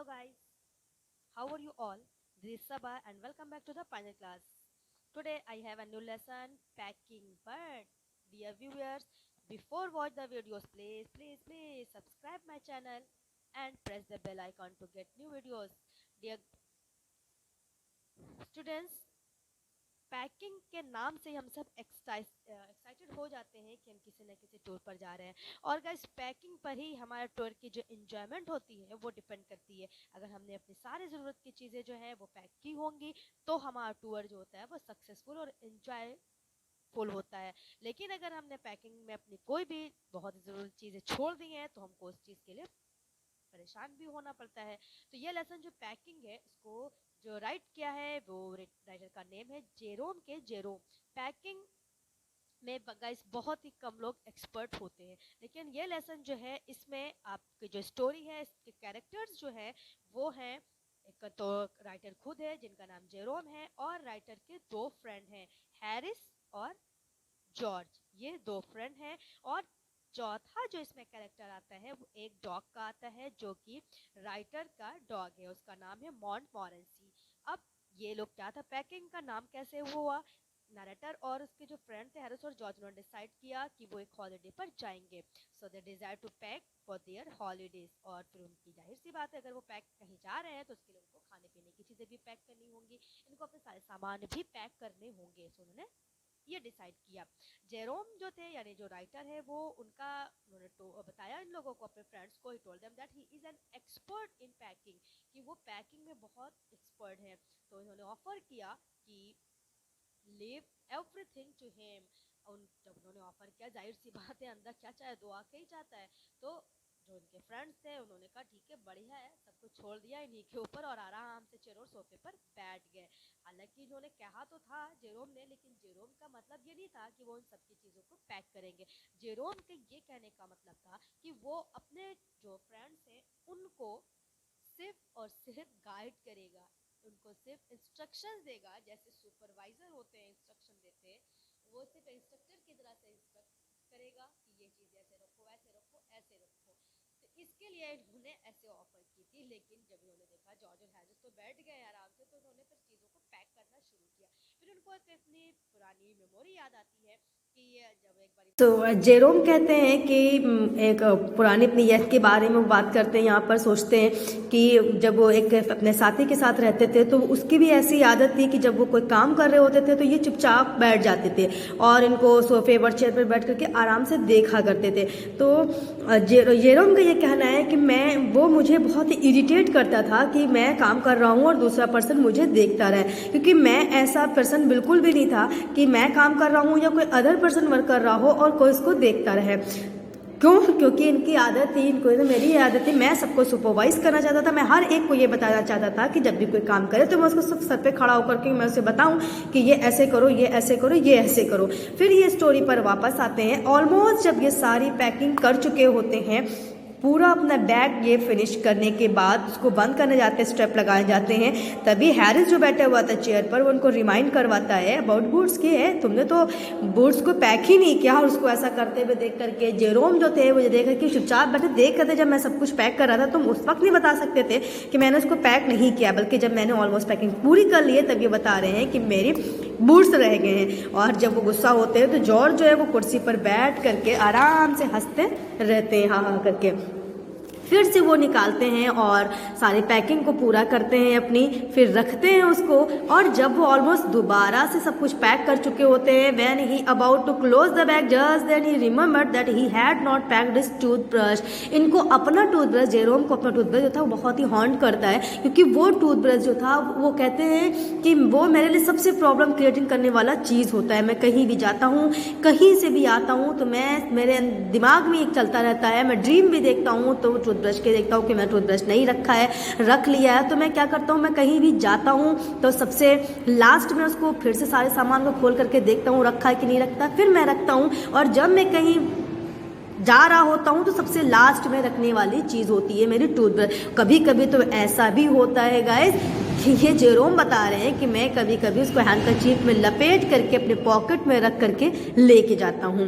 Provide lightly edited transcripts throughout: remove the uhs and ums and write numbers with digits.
Hello guys, how are you all? This is Sabah and welcome back to the final class. Today I have a new lesson, packing. But dear viewers, before watch the videos, please subscribe my channel and press the bell icon to get new videos. Dear students, packing के नाम से हम सब excited हो जाते हैं कि हम किसी न किसी टूर पर जा रहे हैं। और गाइस, पैकिंग पर ही हमारा टूर की जो एंजॉयमेंट होती है वो डिपेंड करती है। अगर हमने अपनी सारी ज़रूरत की चीज़ें जो है वो पैक की होंगी तो हमारा टूर जो होता है वो सक्सेसफुल और एंजॉयफुल होता है। लेकिन अगर हमने पैकिंग में अपनी कोई भी बहुत ज़रूरी चीज़ें छोड़ दी हैं तो हमको उस चीज़ के लिए परेशान भी होना पड़ता है। तो ये लेसन जो पैकिंग है इसको जो राइट किया है वो राइटर का नेम है जेरोम। पैकिंग में गाइस बहुत ही कम लोग एक्सपर्ट होते हैं, लेकिन ये लेसन जो है इसमें आपकी जो स्टोरी है इसके कैरेक्टर्स जो है वो हैं, एक तो राइटर खुद है जिनका नाम जेरोम है और राइटर के दो फ्रेंड हैं, हैरिस और जॉर्ज। ये दो फ्रेंड हैं। और चौथा जो इसमें कैरेक्टर आता है वो एक डॉग का आता है जो कि राइटर का डॉग है, उसका नाम है मॉन्टमोरेंसी। अब ये लोग क्या था, पैकिंग का नाम कैसे हुआ, नरेटर और उसके जो फ्रेंड थे हैरिस और जॉर्ज, उन्होंने डिसाइड किया कि वो एक हॉलीडे पर जाएंगे। So they decide to pack for their holidays. और फिर उनकी जाहिर सी बात है, अगर वो पैक कहीं जा रहे हैं तो उसके लिए उनको खाने पीने की चीज़ें भी पैक करनी होंगी, इनको अपने सारे सामान भी पैक करने होंगे। सो उन्होंने ये डिसाइड किया। जेरोम जो थे यानी जो राइटर है वो उन्होंने तो बताया इन लोगों को, अपने फ्रेंड्स को, he told them that he is an expert in packing, कि वो पैकिंग में बहुत एक्सपर्ट है। तो इन्होंने ऑफर किया कि लीव एवरीथिंग टू हिम। जब उन्होंने ऑफर किया, जाहिर सी बात है अंदर क्या चाहे, दुआ के ही चाहता है। तो जो उनके फ्रेंड्स थे उन्होंने कहा ठीक है, बढ़िया है, सब कुछ छोड़ दिया इन्हीं के ऊपर और आराम से चेयर और सोफे पर बैठ गए। हालांकि इन्होंने कहा तो था जेरोम ने, लेकिन जेरोम का मतलब ये नहीं था कि वो इन सब की चीज़ों को पैक करेंगे। जेरोम के ये कहने का मतलब था कि वो अपने जो फ्रेंड्स हैं उनको सिर्फ और सिर्फ गाइड करेगा, उनको सिर्फ इंस्ट्रक्शंस देगा, जैसे सुपरवाइजर होते हैं इंस्ट्रक्शन देते हैं, वो सिर्फ इंस्ट्रक्टर की तरह से इंस्ट्रक्ट करेगा कि ये चीज़ ऐसे रखो, ऐसे रखो, ऐसे रखो। तो इसके लिए इन्होंने ऐसे ऑफर की थी। लेकिन जब इन्होंने देखा जॉर्ज और हैरिस तो बैठ गए आराम से, तो उन्होंने फिर चीज़ों को पैक करना शुरू किया। फिर उनको एक अपनी पुरानी मेमोरी याद आती है कि जब एक बार तो जेरोम कहते हैं कि एक पुरानी अपनी याद के बारे में बात करते हैं। यहाँ पर सोचते हैं कि जब वो एक अपने साथी के साथ रहते थे तो उसकी भी ऐसी आदत थी कि जब वो कोई काम कर रहे होते थे तो ये चुपचाप बैठ जाते थे और इनको सोफे पर चेयर पर बैठ करके आराम से देखा करते थे। तो जेरोम का ये कहना है कि वो मुझे बहुत ही इरिटेट करता था कि मैं काम कर रहा हूँ और दूसरा पर्सन मुझे देखता रहे, क्योंकि मैं ऐसा पर्सन बिल्कुल भी नहीं था कि मैं काम कर रहा हूँ या कोई अदर पर्सन वर्क कर रहा हो और कोई इसको देखता रहे। क्योंकि इनकी आदत थी, इनको मेरी आदत थी, मैं सबको सुपरवाइज करना चाहता था। मैं हर एक को ये बताना चाहता था कि जब भी कोई काम करे तो मैं उसको सब सर पे खड़ा होकर के मैं उसे बताऊं कि ये ऐसे करो, ये ऐसे करो, ये ऐसे करो। फिर ये स्टोरी पर वापस आते हैं। ऑलमोस्ट जब ये सारी पैकिंग कर चुके होते हैं, पूरा अपना बैग ये फिनिश करने के बाद उसको बंद करने जाते हैं, स्टेप लगाए जाते हैं, तभी हैरिस जो बैठा हुआ था चेयर पर वो उनको रिमाइंड करवाता है अबाउट बूट्स के है, तुमने तो बूट्स को पैक ही नहीं किया। और उसको ऐसा करते हुए देख करके जेरोम जो थे वो देख करके चुपचाप बैठे देख करते, जब मैं सब कुछ पैक कर रहा था तुम उस वक्त नहीं बता सकते थे कि मैंने उसको पैक नहीं किया, बल्कि जब मैंने ऑलमोस्ट पैकिंग पूरी कर ली है तब ये बता रहे हैं कि मेरी बूट्स रह गए हैं। और जब वो गुस्सा होते हैं तो जॉर्ज जो है वो कुर्सी पर बैठ करके आराम से हंसते रहते हैं, हाँ हाँ करके। फिर से वो निकालते हैं और सारी पैकिंग को पूरा करते हैं अपनी, फिर रखते हैं उसको। और जब वो ऑलमोस्ट दोबारा से सब कुछ पैक कर चुके होते हैं, when he about to close the bag just then he remembered that he had not packed his toothbrush. इनको अपना टूथब्रश, जेरोम को अपना टूथब्रश जो था वो बहुत ही हॉन्ट करता है, क्योंकि वो टूथब्रश जो था वो कहते हैं कि वो मेरे लिए सबसे प्रॉब्लम क्रिएटिंग करने वाला चीज़ होता है। मैं कहीं भी जाता हूँ, कहीं से भी आता हूँ तो मेरे दिमाग में एक चलता रहता है, मैं ड्रीम भी देखता हूँ तो टूथब्रश के देखता हूँ कि मैं टूथब्रश नहीं रखा है, रख लिया है। तो मैं क्या करता हूँ, मैं कहीं भी जाता हूँ तो सबसे लास्ट में उसको फिर से सारे सामान को खोल करके देखता हूँ रखा है कि नहीं रखता, फिर मैं रखता हूँ। और जब मैं कहीं जा रहा होता हूँ तो सबसे लास्ट में रखने वाली चीज़ होती है मेरी टूथब्रश। कभी कभी तो ऐसा भी होता है गाइस कि ये जेरोम बता रहे हैं कि मैं कभी कभी उसको हैंडकरचीफ में लपेट करके अपने पॉकेट में रख करके लेके जाता हूँ।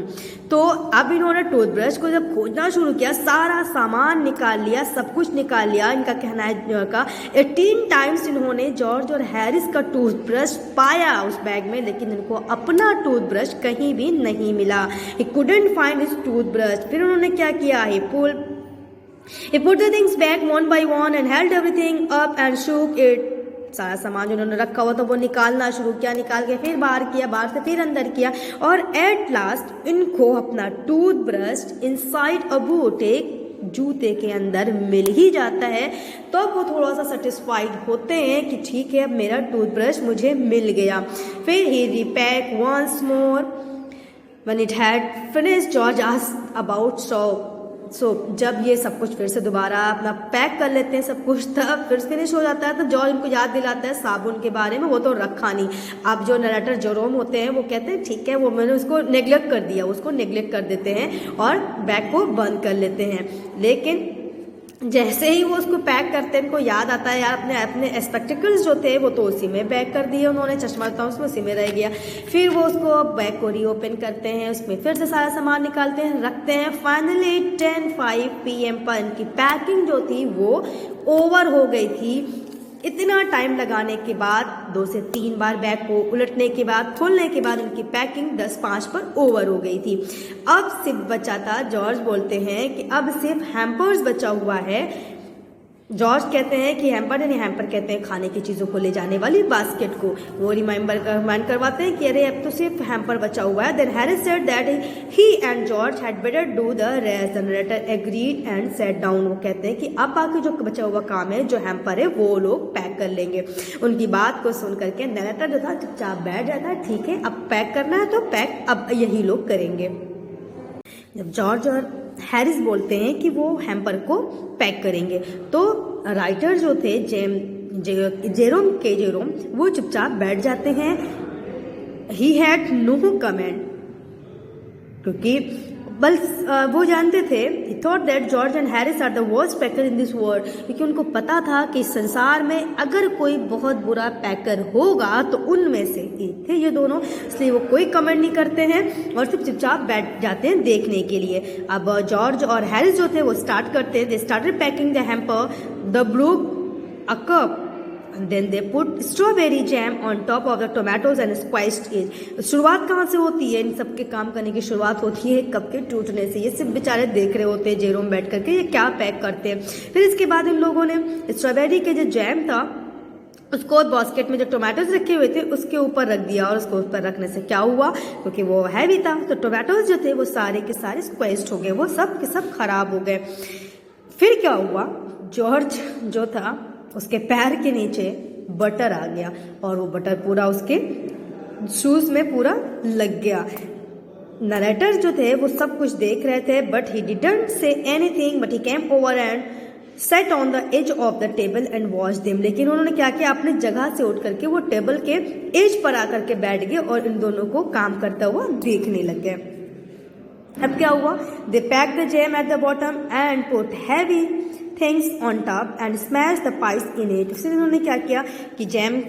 तो अब इन्होंने टूथब्रश को जब खोजना शुरू किया, सारा सामान निकाल लिया, सब कुछ निकाल लिया। इनका कहना है का 18 टाइम्स इन्होंने जॉर्ज और हैरिस का टूथब्रश पाया उस बैग में, लेकिन इनको अपना टूथब्रश कहीं भी नहीं मिला। He couldn't find his toothbrush. फिर उन्होंने क्या किया, He put the things back one by one and held everything up and shook it. सारा सामान जो उन्होंने रखा हुआ था वो निकालना शुरू किया, निकाल के फिर बाहर किया, बाहर से फिर अंदर किया, और एट लास्ट इनको अपना टूथब्रश इनसाइड अ बूट, एक जूते के अंदर मिल ही जाता है। तो वो थोड़ा सा सेटिस्फाइड होते हैं कि ठीक है अब मेरा टूथब्रश मुझे मिल गया। फिर ही repack once more. When it had finished, George asked about so जब ये सब कुछ फिर से दोबारा अपना पैक कर लेते हैं सब कुछ, तब फिर फिनिश हो जाता है, तो जॉर्ज उनको याद दिलाता है साबुन के बारे में। वो तो रखा नहीं। अब जो नरेटर जेरोम होते हैं वो कहते हैं ठीक है वो मैंने उसको नेग्लेक्ट कर दिया, उसको नेग्लेक्ट कर देते हैं और बैग को बंद कर लेते हैं। लेकिन जैसे ही वो उसको पैक करते हैं उनको याद आता है यार अपने अपने स्पेक्टिकल्स जो थे वो तो उसी में पैक कर दिए उन्होंने, चश्मा था उसमें उसी में रह गया। फिर वो उसको बैग को रीओपन करते हैं, उसमें फिर से सारा सामान निकालते हैं, रखते हैं। फाइनली 10:05 PM पर इनकी पैकिंग जो थी वो ओवर हो गई थी। इतना टाइम लगाने के बाद 2 से 3 बार बैग को उलटने के बाद खोलने के बाद उनकी पैकिंग 10:05 पर ओवर हो गई थी। अब सिर्फ बचा था, जॉर्ज बोलते हैं कि अब सिर्फ हैम्पर्स बचा हुआ है। जॉर्ज कहते हैं कि हैम्पर यानी हैम्पर कहते हैं खाने की चीज़ों को ले जाने वाली बास्केट को। वो रिमाइंड करवाते हैं कि अरे अब तो सिर्फ हैम्पर बचा हुआ है। Then Harris said that he and George had better do the rest. The narrator agreed and set down. वो कहते हैं कि अब बाकी जो बचा हुआ काम है, जो हैम्पर है, वो लोग पैक कर लेंगे। उनकी बात को सुन करके नरेटर जो था चुपचाप बैठ जाता है, ठीक है अब पैक करना है तो पैक अब यही लोग करेंगे। जब जॉर्ज और हैरिस बोलते हैं कि वो हैम्पर को पैक करेंगे, तो राइटर जो थे जेरोम वो चुपचाप बैठ जाते हैं। ही हैड नो कमेंट, क्योंकि बस वो जानते थे, he thought that George and Harris are the worst packer in this world, क्योंकि उनको पता था कि संसार में अगर कोई बहुत बुरा पैकर होगा तो उनमें से एक थे ये दोनों। इसलिए वो कोई कमेंट नहीं करते हैं और सिर्फ चुपचाप बैठ जाते हैं देखने के लिए। अब जॉर्ज और हैरिस जो थे वो स्टार्ट करते हैं। They started packing the hamper, the brew a cup, and then they put strawberry jam on top of the tomatoes and squished it। शुरुआत कहाँ से होती है? इन सब के काम करने की शुरुआत होती है कप के टूटने से। ये सिर्फ बेचारे देख रहे होते हैं जेरोम बैठ करके ये क्या पैक करते हैं। फिर इसके बाद इन लोगों ने स्ट्रॉबेरी के जो जैम था उसको बास्केट में जो टोमेटोज रखे हुए थे उसके ऊपर रख दिया, और उसको ऊपर रखने से क्या हुआ, क्योंकि वो हैवी था तो टोमेटोज जो थे वो सारे के सारे स्क्वेस्ड हो गए, वो सब के सब खराब हो गए। फिर क्या हुआ, जॉर्ज जो था उसके पैर के नीचे बटर आ गया और वो बटर पूरा उसके शूज में पूरा लग गया। नरेटर जो थे वो सब कुछ देख रहे थे, but he didn't say anything, but he came over and set on the edge of the table and watch them. लेकिन उन्होंने क्या किया, अपने जगह से उठ करके वो टेबल के एज पर आकर के बैठ गए और इन दोनों को काम करता हुआ देखने लग गए। अब क्या हुआ, they pack the jam at the bottom and put heavy things on top and smash the pies in it. फिर इन्होंने क्या किया कि जैम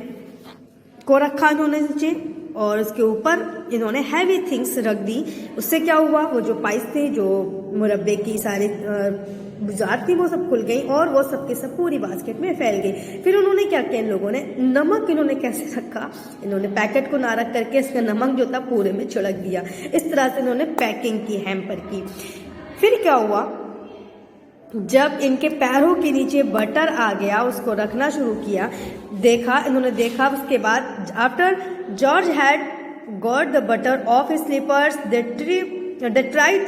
को रखा इन्होंने नीचे और उसके ऊपर इन्होंने हैवी थिंग्स रख दी। उससे क्या हुआ, वो जो पाइस थे, जो मुरब्बे की सारे बुझार थी, वो सब खुल गई और वो सब के सब पूरी बास्केट में फैल गई। फिर उन्होंने क्या किया, इन लोगों ने नमक इन्होंने कैसे रखा, इन्होंने पैकेट को ना रख करके इसका नमक जो था पूरे में छिड़क दिया। इस तरह से इन्होंने पैकिंग की हैम्पर की। फिर क्या हुआ, जब इनके पैरों के नीचे बटर आ गया, उसको रखना शुरू किया, इन्होंने देखा। उसके बाद after George had got the butter off his slippers, they tried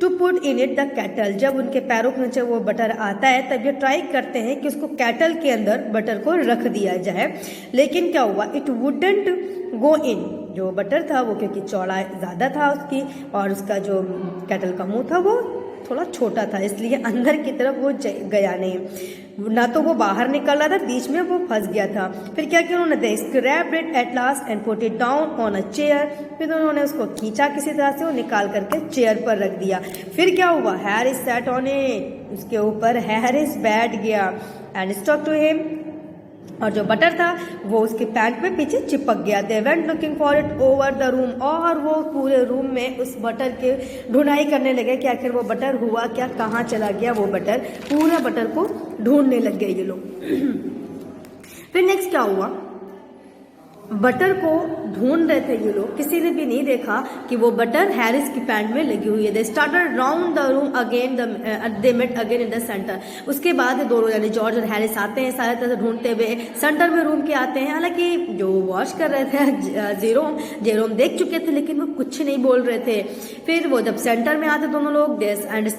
to put in it the kettle. जब उनके पैरों के नीचे वो बटर आता है तब ये ट्राई करते हैं कि उसको कैटल के अंदर बटर को रख दिया जाए, लेकिन क्या हुआ, इट वुडंट गो इन। जो बटर था वो क्योंकि चौड़ा ज़्यादा था उसकी और उसका जो कैटल का मुंह था वो थोड़ा छोटा था, इसलिए अंदर की तरफ वो गया नहीं, ना तो वो बाहर निकल रहा था, बीच में वो फंस गया था। फिर क्या किया उन्होंने, they scraped it at last and put it down on a chair. फिर उन्होंने उसको खींचा किसी तरह से, वो निकाल करके चेयर पर रख दिया। फिर क्या हुआ, हैरिस सैट ऑन इट, उसके ऊपर हैरिस बैठ गया एंड स्टॉक टू हिम और जो बटर था वो उसके पैंट में पीछे चिपक गया। They went looking for it over the room, और वो पूरे रूम में उस बटर के ढूंढाई करने लगे कि आखिर वो बटर हुआ क्या, कहाँ चला गया वो बटर। पूरा बटर को ढूंढने लग गए ये लोग। फिर नेक्स्ट क्या हुआ, बटर को ढूंढ रहे थे ये लोग, किसी ने भी नहीं देखा कि वो बटर हैरिस की पैंट में लगी हुई है। They started round the room again, they met again in the centre. उसके बाद दोनों यानी जॉर्ज और हैरिस आते हैं सारे तरह से ढूंढते हुए, सेंटर में रूम के आते हैं। हालांकि जो वॉश कर रहे थे जेरोम देख चुके थे, लेकिन वो कुछ नहीं बोल रहे थे। फिर वो जब सेंटर में आते दोनों लोग, दे and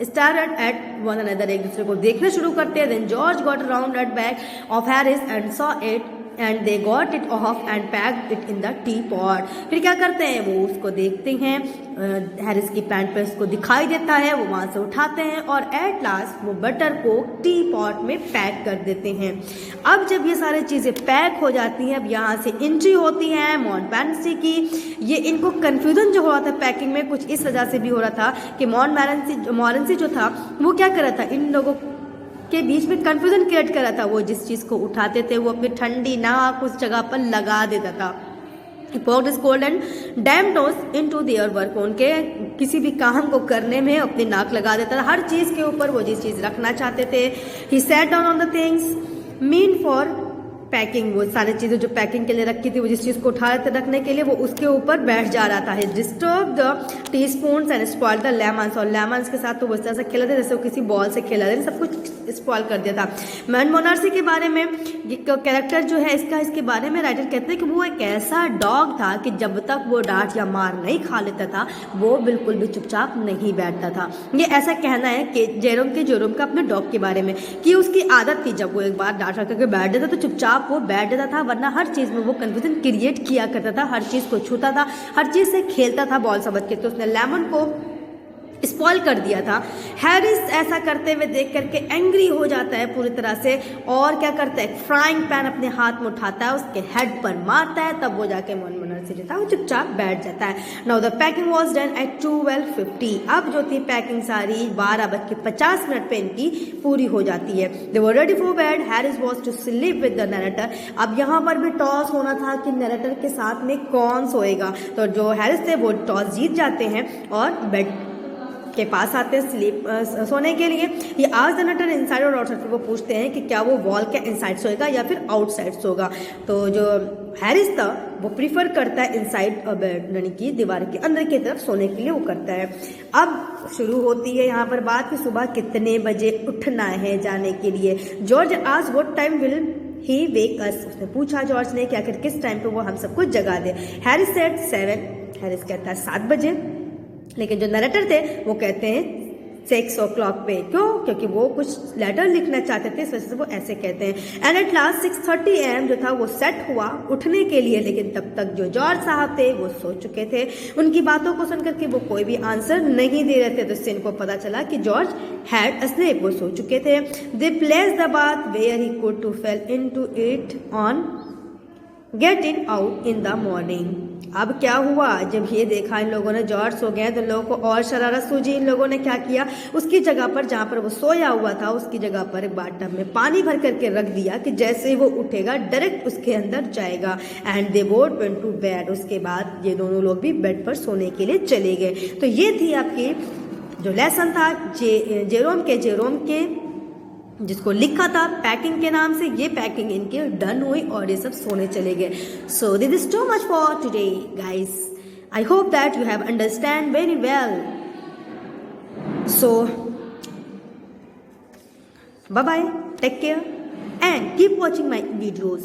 started at one another, एक दूसरे को देखना शुरू करते हैं। Then George got around at back of Harris and saw it and they got it off and packed it in the teapot। फिर क्या करते हैं, वो उसको देखते हैं, हैरिस की पैंट पे उसको दिखाई देता है, वो वहां से उठाते हैं और एट लास्ट वो बटर को टी पॉट में पैक कर देते हैं। अब जब ये सारी चीज़ें पैक हो जाती हैं, अब यहाँ से एंट्री होती है मॉन्टमोरेंसी की। ये इनको कन्फ्यूजन जो हो रहा था पैकिंग में, कुछ इस वजह से भी हो रहा था कि मॉन्टमोरेंसी जो था वो क्या कर रहा था, इन लोगों के बीच में कंफ्यूजन क्रिएट कर रहा था। वो जिस चीज़ को उठाते थे वो अपनी ठंडी नाक उस जगह पर लगा देता था। poked his cold and damp nose into their work, उनके किसी भी काम को करने में अपनी नाक लगा देता था, हर चीज़ के ऊपर वो जिस चीज़ रखना चाहते थे। he sat down on the things mean for packing, वो सारी चीज़ें जो पैकिंग के लिए रखी थी, वो जिस चीज़ को उठा रहे थे रखने के लिए, वो उसके ऊपर बैठ जा रहा था। Disturb the tea spoon and spoil the lemons, और लेमन्स के साथ तो वो इस तरह से खेला था जैसे वो किसी बॉल से खेला था, सब कुछ स्पॉइल कर दिया था। मॉन्टमोरेंसी के बारे में कैरेक्टर जो है इसके बारे में राइटर कहते हैं कि वो एक ऐसा डॉग था कि जब तक वो डांट या मार नहीं खा लेता था वो बिल्कुल भी चुपचाप नहीं बैठता था। ये ऐसा कहना है कि जेरोम का अपने डॉग के बारे में, कि उसकी आदत थी जब वो एक बार डांट करके बैठ जाता तो चुपचाप वो बैठ जाता था, वरना हर चीज़ में वो कंफ्यूजन क्रिएट किया करता था, हर चीज़ को छूता था, हर चीज़ से खेलता था बॉल समझ के। तो उसने लेमन को स्पॉइल कर दिया था। हैरिस ऐसा करते हुए देख करके एंग्री हो जाता है पूरी तरह से, और क्या करता है, फ्राइंग पैन अपने हाथ में उठाता है, उसके हेड पर मारता है, तब वो जाके मॉन्टमोरेंसी जो था वो चुपचाप बैठ जाता है। Now the packing was done at 12:50। अब जो थी पैकिंग सारी 12:50 पे इनकी पूरी हो जाती है। They were ready for bed, Harris was to sleep with the narrator. अब यहाँ पर भी टॉस होना था कि नरेटर के साथ में कौन सोएगा, तो जो हैरिस थे वो टॉस जीत जाते हैं और बेड के पास आते हैं सोने के लिए। ये आज द नरेटर इनसाइड और आउटसाइड, वो पूछते हैं कि क्या वो वॉल के इनसाइड सोएगा या फिर आउटसाइड सोएगा। तो जो हैरिस था वो प्रीफर करता है इनसाइड बेड, यानी कि दीवार के अंदर की तरफ सोने के लिए वो करता है। अब शुरू होती है यहाँ पर बात कि सुबह कितने बजे उठना है जाने के लिए। जॉर्ज आज व्हाट टाइम विल ही वेक अस, उसने पूछा जॉर्ज ने कि आखिर किस टाइम पे वो हम सबको जगा दे। हैरिस सेड 7, हैरिस कहता है 7 बजे, लेकिन जो नरेटर थे वो कहते हैं 6 o'clock पे। क्यों? क्योंकि वो कुछ लेटर लिखना चाहते थे, इस वजह से वो ऐसे कहते हैं। एंड एट लास्ट 6:30 AM जो था वो सेट हुआ उठने के लिए, लेकिन तब तक जो जॉर्ज साहब थे वो सो चुके थे। उनकी बातों को सुनकर के वो कोई भी आंसर नहीं दे रहे थे, तो इससे इनको पता चला कि जॉर्ज हैड अस्लीप, वो सो चुके थे। They place the bath where he could to fell into it on getting out in the morning. अब क्या हुआ, जब ये देखा इन लोगों ने जॉर्ज सो गए तो लोगों को और शरारत सूझी। इन लोगों ने क्या किया, उसकी जगह पर जहाँ पर वो सोया हुआ था उसकी जगह पर एक बाथटब में पानी भर करके रख दिया कि जैसे ही वो उठेगा डायरेक्ट उसके अंदर जाएगा। And they both went to bed, उसके बाद ये दोनों लोग भी बेड पर सोने के लिए चले गए। तो ये थी आपकी जो लेसन था जेरोम के जिसको लिखा था पैकिंग के नाम से, ये पैकिंग इनके डन हुई और ये सब सोने चले गए। So this is too much for today guys, I hope that you have understand very well. So bye bye, take care and keep watching my videos.